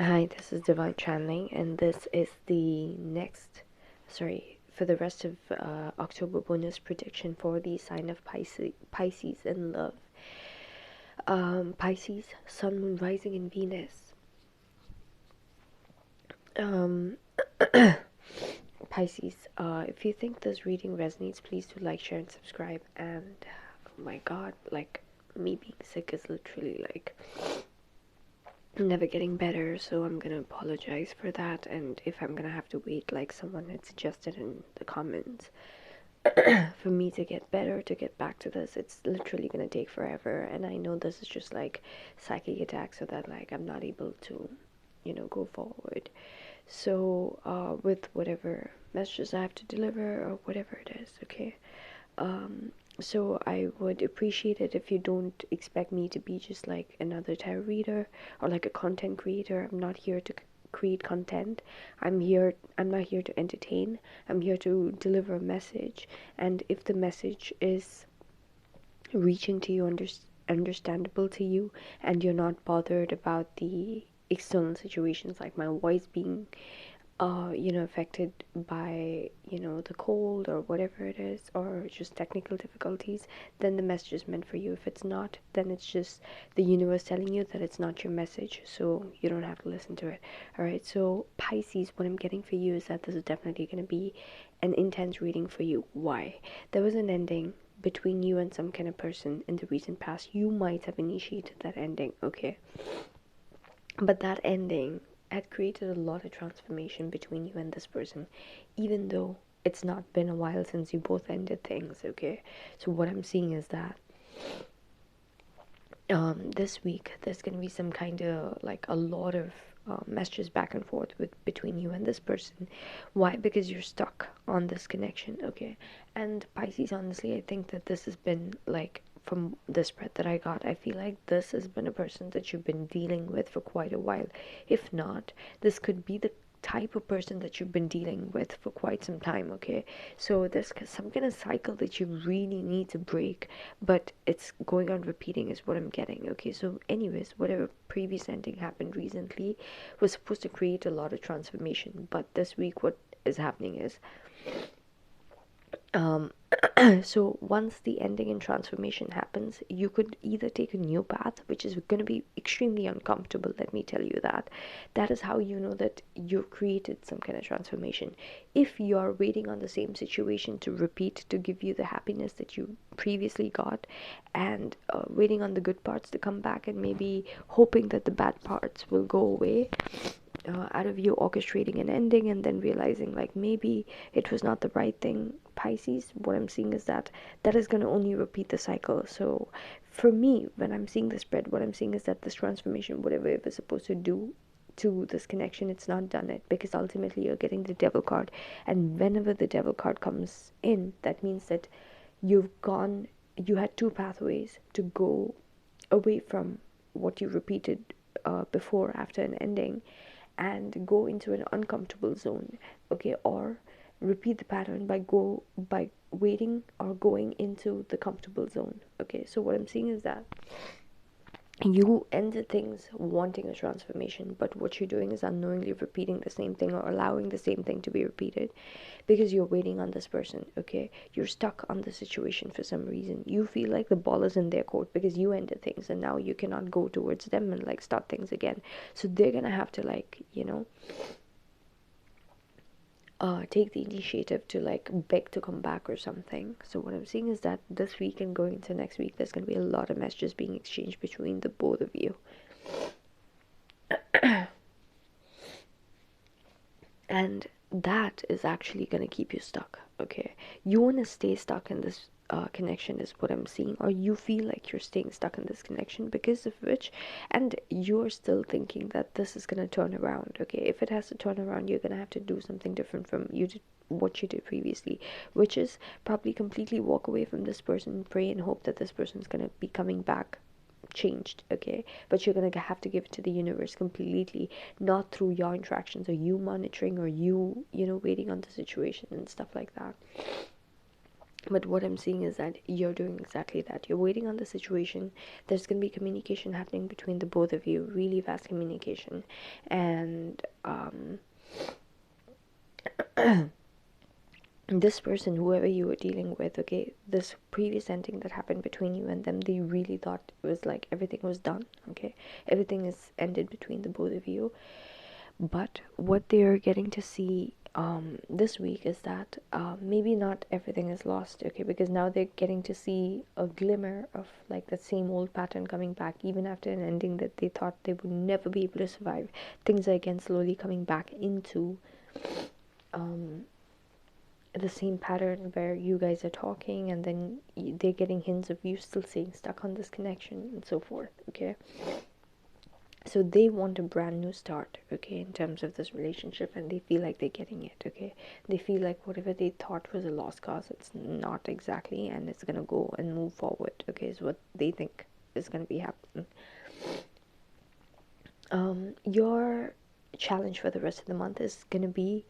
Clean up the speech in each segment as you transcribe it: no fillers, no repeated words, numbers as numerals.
Hi, this is Divine Channeling, and this is the for the rest of October bonus prediction for the sign of Pisces in love. Pisces, Sun, Moon, Rising, in Venus. Um, Pisces, if you think this reading resonates, please do like, share, and subscribe. And oh my God, like me being sick is literally like never getting better, so I'm gonna apologize for that. And if I'm gonna have to wait, like someone had suggested in the comments, for me to get better, to get back to this, it's literally gonna take forever. And I know this is just like psychic attack, so that like I'm not able to, go forward. So with whatever messages I have to deliver or whatever it is, okay. So I would appreciate it if you don't expect me to be just like another tarot reader or like a content creator. I'm not here to create content. I'm not here to entertain. I'm here to deliver a message. And if the message is reaching to you, understandable to you, and you're not bothered about the external situations like my voice being affected by, the cold or whatever it is, or just technical difficulties, then the message is meant for you. If it's not, then it's just the universe telling you that it's not your message, so you don't have to listen to it. All right, so Pisces, what I'm getting for you is that this is definitely going to be an intense reading for you. Why? There was an ending between you and some kind of person in the recent past. You might have initiated that ending, okay? But that ending had created a lot of transformation between you and this person, even though it's not been a while since you both ended things, okay? So what I'm seeing is that this week there's going to be some kind of like a lot of messages back and forth between you and this person. Why? Because you're stuck on this connection, okay? And Pisces, honestly, I think that this has been like, from the spread that I got, I feel like this has been a person that you've been dealing with for quite a while. If not, this could be the type of person that you've been dealing with for quite some time, okay? So there's some kind of cycle that you really need to break, but it's going on repeating is what I'm getting, okay? So anyways, whatever previous ending happened recently was supposed to create a lot of transformation, but this week what is happening is um, so once the ending and transformation happens, you could either take a new path, which is going to be extremely uncomfortable, let me tell you that. That is how you know that you've created some kind of transformation. If you are waiting on the same situation to repeat, to give you the happiness that you previously got, and waiting on the good parts to come back, and maybe hoping that the bad parts will go away, out of you orchestrating an ending and then realizing like maybe it was not the right thing, Pisces, what I'm seeing is that that is going to only repeat the cycle. So for me, when I'm seeing the spread, what I'm seeing is that this transformation, whatever it was supposed to do to this connection, it's not done it, because ultimately you're getting the devil card, and whenever the devil card comes in, that means that you had two pathways to go away from what you repeated before, after an ending, and go into an uncomfortable zone, okay? Or repeat the pattern by waiting or going into the comfortable zone, okay? So what I'm seeing is that you ended things wanting a transformation, but what you're doing is unknowingly repeating the same thing or allowing the same thing to be repeated because you're waiting on this person, okay? You're stuck on the situation for some reason. You feel like the ball is in their court because you ended things, and now you cannot go towards them and like start things again. So they're gonna have to like, take the initiative to like beg to come back or something. So what I'm seeing is that this week and going into next week, there's going to be a lot of messages being exchanged between the both of you. And that is actually going to keep you stuck, okay? You want to stay stuck in this connection is what I'm seeing, or you feel like you're staying stuck in this connection because of which, and you're still thinking that this is going to turn around, okay? If it has to turn around, you're going to have to do something different from what you did previously, which is probably completely walk away from this person, pray and hope that this person's going to be coming back changed, okay? But you're gonna have to give it to the universe completely, not through your interactions or you monitoring or you know, waiting on the situation and stuff like that. But what I'm seeing is that you're doing exactly that. You're waiting on the situation. There's going to be communication happening between the both of you, really fast communication. And this person, whoever you were dealing with, okay, this previous ending that happened between you and them, they really thought it was like everything was done, okay? Everything is ended between the both of you. But what they're getting to see this week is that maybe not everything is lost, okay? Because now they're getting to see a glimmer of like that same old pattern coming back, even after an ending that they thought they would never be able to survive. Things are again slowly coming back into the same pattern where you guys are talking, and then they're getting hints of you still staying stuck on this connection and so forth, okay? So they want a brand new start, okay, in terms of this relationship, and they feel like they're getting it, okay? They feel like whatever they thought was a lost cause, it's not exactly, and it's gonna go and move forward, okay, is what they think is gonna be happening. Your challenge for the rest of the month is gonna be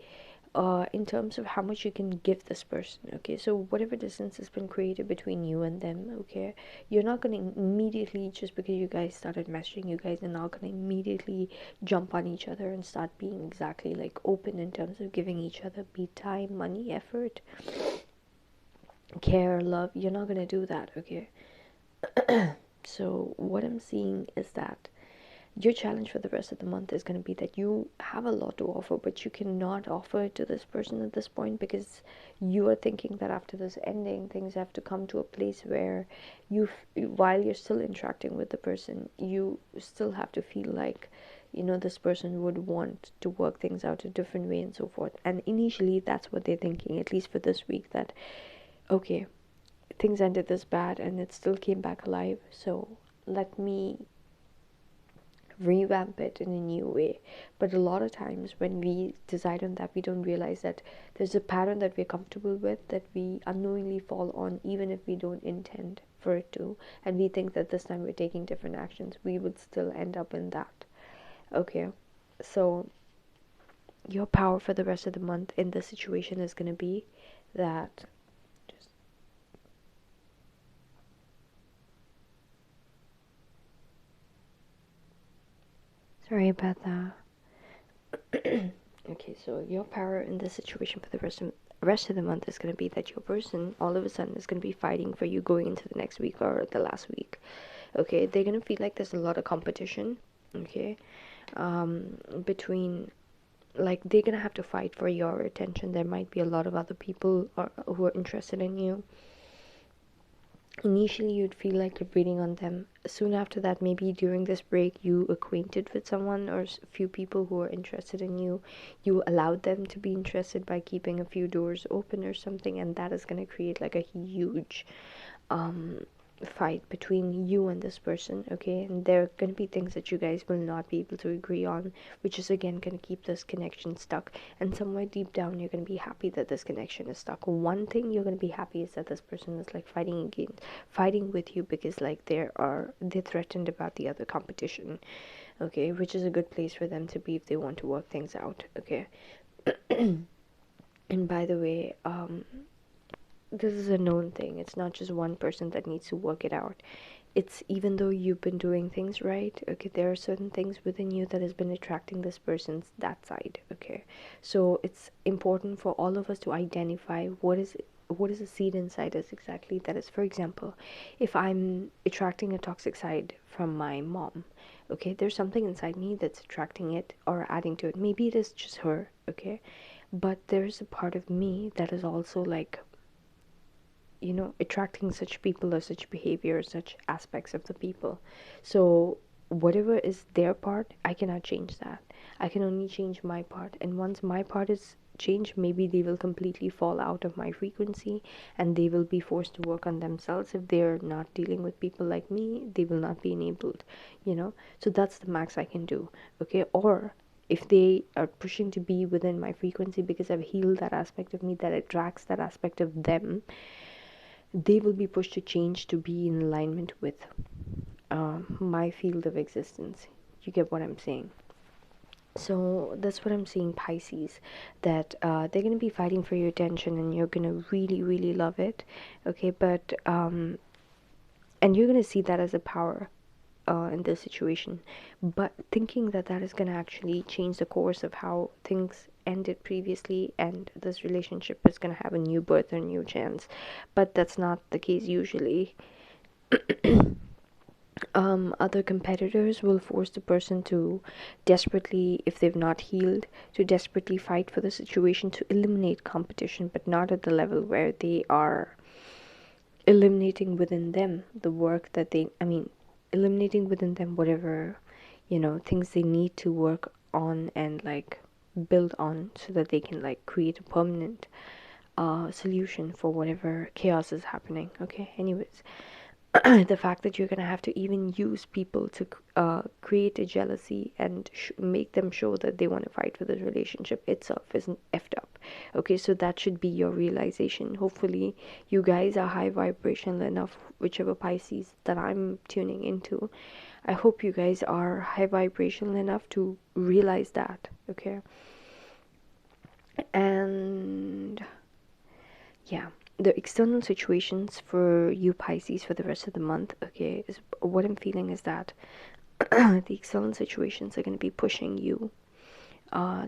in terms of how much you can give this person, okay? So whatever distance has been created between you and them, okay, you're not going to immediately, just because you guys started messaging, you guys are not going to immediately jump on each other and start being exactly like open in terms of giving each other be time, money, effort, care, love. You're not going to do that, okay? So what I'm seeing is that your challenge for the rest of the month is going to be that you have a lot to offer, but you cannot offer it to this person at this point, because you are thinking that after this ending, things have to come to a place where while you're still interacting with the person, you still have to feel like, you know, this person would want to work things out a different way and so forth. And initially that's what they're thinking, at least for this week, that okay, things ended this bad and it still came back alive, so let me revamp it in a new way. But a lot of times when we decide on that, we don't realize that there's a pattern that we're comfortable with that we unknowingly fall on, even if we don't intend for it to, and we think that this time we're taking different actions, we would still end up in that, okay? So your power for the rest of the month in this situation is going to be that, sorry about that. Okay, so your power in this situation for the rest of the month is going to be that your person all of a sudden is going to be fighting for you going into the next week or the last week. Okay, they're going to feel like there's a lot of competition, okay, between, like, they're going to have to fight for your attention. There might be a lot of other people who are interested in you. Initially you'd feel like you're waiting on them. Soon after that, maybe during this break, you acquainted with someone or a few people who are interested in you. You allowed them to be interested by keeping a few doors open or something, and that is going to create like a huge fight between you and this person, okay? And there are going to be things that you guys will not be able to agree on, which is again going to keep this connection stuck. And somewhere deep down, you're going to be happy that this connection is stuck. One thing you're going to be happy is that this person is like fighting with you, because like they're threatened about the other competition, okay? Which is a good place for them to be if they want to work things out, okay? And by the way, this is a known thing. It's not just one person that needs to work it out. It's, even though you've been doing things right, okay, there are certain things within you that has been attracting this person's that side, okay? So it's important for all of us to identify what is the seed inside us exactly that is. For example, if I'm attracting a toxic side from my mom, okay, there's something inside me that's attracting it or adding to it. Maybe it is just her, okay, but there's a part of me that is also like, you know, attracting such people or such behavior, such aspects of the people. So whatever is their part, I cannot change that. I can only change my part, and once my part is changed, maybe they will completely fall out of my frequency and they will be forced to work on themselves. If they're not dealing with people like me, they will not be enabled, you know. So that's the max I can do, okay? Or if they are pushing to be within my frequency because I've healed that aspect of me that attracts that aspect of them, they will be pushed to change to be in alignment with my field of existence. You get what I'm saying? So that's what I'm seeing, Pisces, that they're going to be fighting for your attention and you're going to really, really love it. Okay, but, and you're going to see that as a power in this situation. But thinking that that is going to actually change the course of how things ended previously and this relationship is going to have a new birth or a new chance. But that's not the case usually. Other competitors will force the person to desperately, if they've not healed, to desperately fight for the situation to eliminate competition, but not at the level where they are eliminating within them the work that they, I mean, eliminating within them whatever, things they need to work on and like build on so that they can like create a permanent solution for whatever chaos is happening. Okay, anyways. The fact that you're going to have to even use people to create a jealousy and make them show that they want to fight for the relationship itself is effed up. Okay, so that should be your realization. Hopefully you guys are high vibrational enough, whichever Pisces that I'm tuning into. I hope you guys are high vibrational enough to realize that. Okay, and yeah, the external situations for you Pisces for the rest of the month, okay, is what I'm feeling is that the external situations are going to be pushing you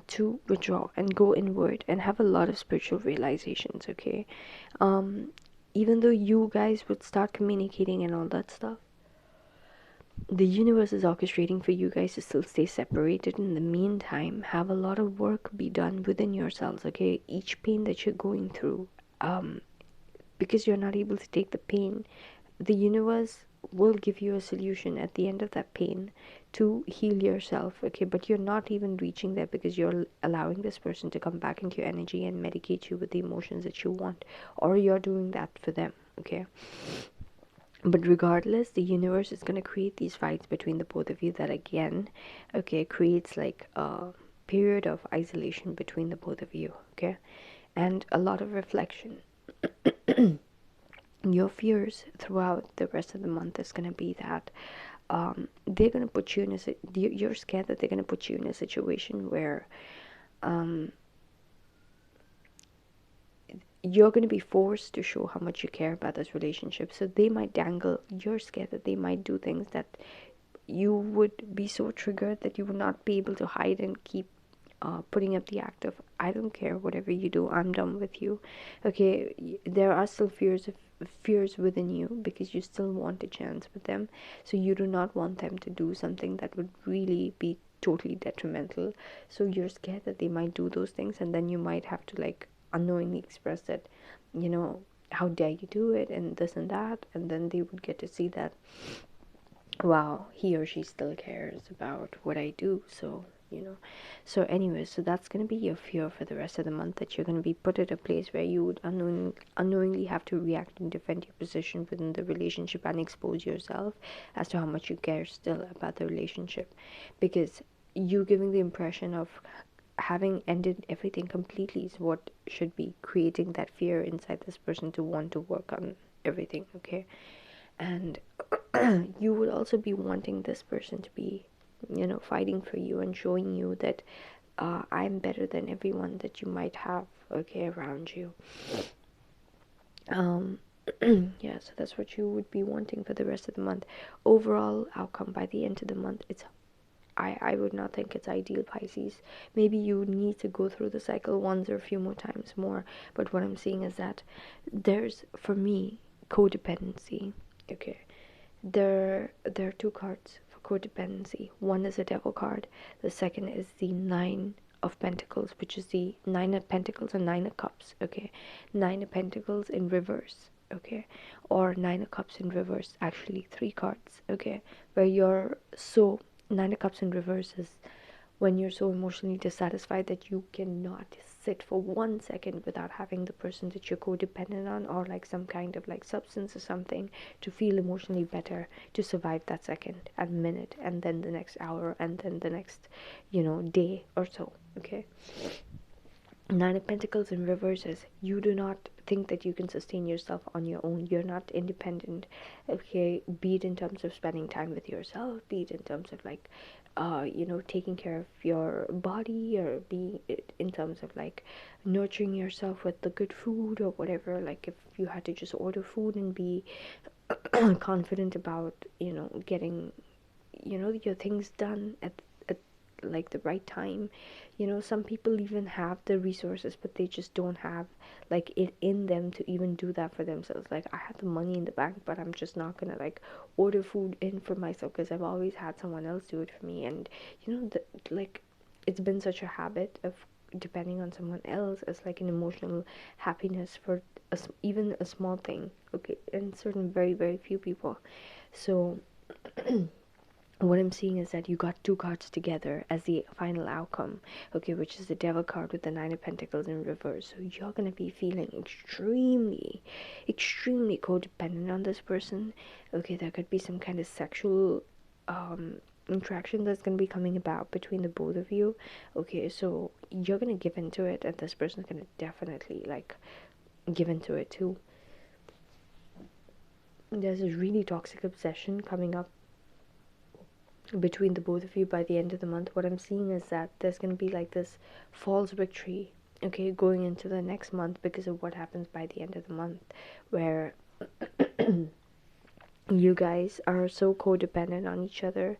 to withdraw and go inward and have a lot of spiritual realizations. Okay, even though you guys would start communicating and all that stuff, the universe is orchestrating for you guys to still stay separated. In the meantime, have a lot of work be done within yourselves. Okay, each pain that you're going through, because you're not able to take the pain, the universe will give you a solution at the end of that pain to heal yourself. Okay, but you're not even reaching there because you're allowing this person to come back into your energy and medicate you with the emotions that you want, or you're doing that for them. Okay, but regardless, the universe is going to create these fights between the both of you that again, okay, creates like a period of isolation between the both of you. Okay, and a lot of reflection. Your fears throughout the rest of the month is going to be that they're going to put you in you're scared that they're going to put you in a situation where um, you're going to be forced to show how much you care about this relationship. So they might dangle, you're scared that they might do things that you would be so triggered that you would not be able to hide and keep putting up the act of, I don't care, whatever you do, I'm done with you. Okay, there are still fears within you because you still want a chance with them, so you do not want them to do something that would really be totally detrimental. So you're scared that they might do those things, and then you might have to like unknowingly express that, how dare you do it and this and that, and then they would get to see that, wow, he or she still cares about what I do. So anyways, so that's going to be your fear for the rest of the month, that you're going to be put at a place where you would unknowingly have to react and defend your position within the relationship and expose yourself as to how much you care still about the relationship, because you giving the impression of having ended everything completely is what should be creating that fear inside this person to want to work on everything. Okay, and you would also be wanting this person to be, fighting for you and showing you that I'm better than everyone that you might have, okay, around you. um yeah, so that's what you would be wanting for the rest of the month. Overall outcome by the end of the month, it's, I would not think it's ideal, Pisces. Maybe you need to go through the cycle once or a few more times more, but what I'm seeing is that there's, for me, codependency. Okay, there are two cards for codependency. One is a devil card. The second is the nine of pentacles, which is the nine of pentacles and nine of cups. Okay, nine of pentacles in reverse. Okay, or nine of cups in reverse. Actually, three cards. Okay, where you're so, nine of cups in reverse is when you're so emotionally dissatisfied that you cannot sit for 1 second without having the person that you're codependent on, or like some kind of like substance or something, to feel emotionally better, to survive that second and minute and then the next hour and then the next, day or so. Okay, Nine of Pentacles in reverse is you do not think that you can sustain yourself on your own. You're not independent. Okay, be it in terms of spending time with yourself, be it in terms of like you know, taking care of your body, or being in terms of like nurturing yourself with the good food or whatever. Like if you had to just order food and be confident about, you know, getting, you know, your things done at like the right time. You know, some people even have the resources, but they just don't have like it in them to even do that for themselves. Like I have the money in the bank, but I'm just not gonna like order food in for myself because I've always had someone else do it for me. And you know, like it's been such a habit of depending on someone else as like an emotional happiness for even a small thing, okay, and certain very very few people. So what I'm seeing is that you got two cards together as the final outcome, okay, which is the Devil card with the Nine of Pentacles in reverse. So you're gonna be feeling extremely, extremely codependent on this person. Okay, there could be some kind of sexual interaction that's gonna be coming about between the both of you. Okay, so you're gonna give into it, and this person's gonna definitely like give into it too. There's this really toxic obsession coming up between the both of you by the end of the month. What I'm seeing is that there's going to be like this false victory, okay, going into the next month because of what happens by the end of the month, where you guys are so codependent on each other.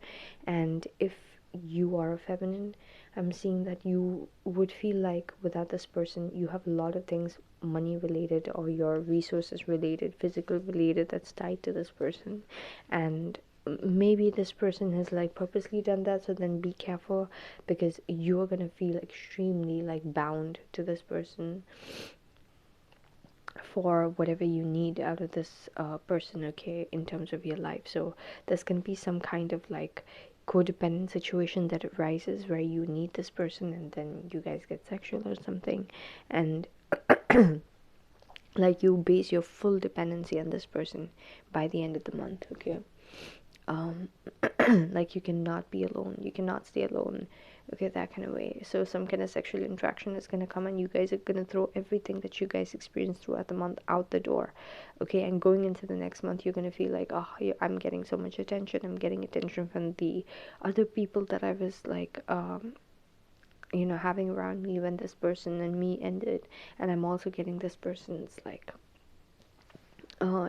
And if you are a feminine, I'm seeing that you would feel like without this person you have a lot of things money related or your resources related, physical related, that's tied to this person. And maybe this person has like purposely done that, so then be careful, because you're gonna feel extremely like bound to this person for whatever you need out of this person, okay, in terms of your life. So there's gonna be some kind of like codependent situation that arises where you need this person and then you guys get sexual or something, and like you base your full dependency on this person by the end of the month, okay. um like you cannot be alone, you cannot stay alone, okay, that kind of way. So some kind of sexual interaction is going to come, and you guys are going to throw everything that you guys experienced throughout the month out the door, okay. And going into the next month you're going to feel like, oh, I'm getting so much attention, I'm getting attention from the other people that I was like you know, having around me when this person and me ended, and I'm also getting this person's like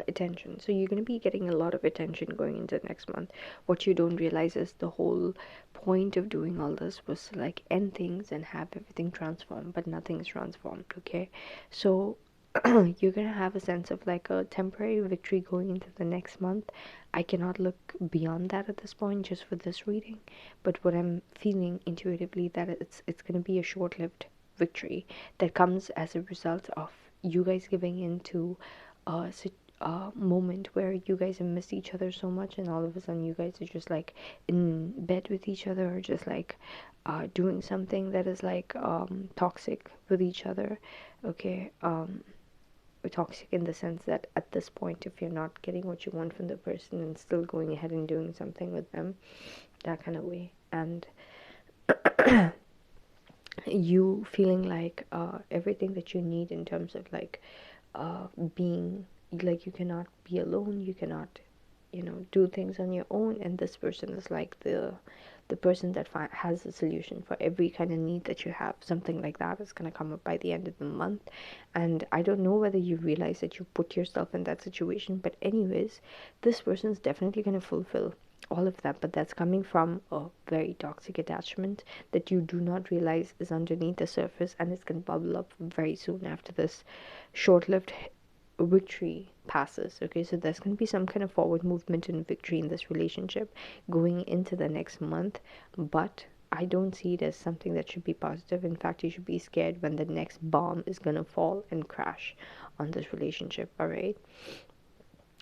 attention. So you're going to be getting a lot of attention going into next month. What you don't realize is the whole point of doing all this was to like end things and have everything transformed, but nothing is transformed, okay. So you're gonna have a sense of like a temporary victory going into the next month. I cannot look beyond that at this point just for this reading, but what I'm feeling intuitively that it's gonna be a short-lived victory that comes as a result of you guys giving into a moment where you guys have missed each other so much, and all of a sudden you guys are just like in bed with each other, or just like doing something that is like toxic with each other, okay. Toxic in the sense that at this point, if you're not getting what you want from the person and still going ahead and doing something with them, that kind of way. And you feeling like everything that you need in terms of like being like, you cannot be alone, you cannot, you know, do things on your own, and this person is like the person that has a solution for every kind of need that you have. Something like that is going to come up by the end of the month. And I don't know whether you realize that you put yourself in that situation, but anyways, this person is definitely going to fulfill all of that, but that's coming from a very toxic attachment that you do not realize is underneath the surface, and it's going to bubble up very soon after this short-lived victory passes, okay. So there's going to be some kind of forward movement and victory in this relationship going into the next month, but I don't see it as something that should be positive. In fact, you should be scared when the next bomb is going to fall and crash on this relationship, all right.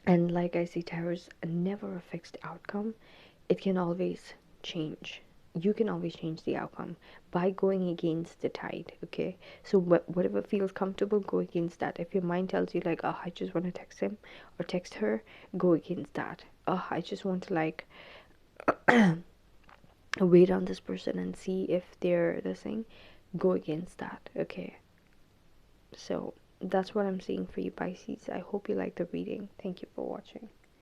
And like I see, tarot's never a fixed outcome, it can always change. You can always change the outcome by going against the tide, okay. So whatever feels comfortable, go against that. If your mind tells you like, oh, I just want to text him or text her, go against that. Oh, I just want to like wait on this person and see if they're the thing, go against that, okay. So that's what I'm seeing for you, Pisces. I hope you like the reading. Thank you for watching.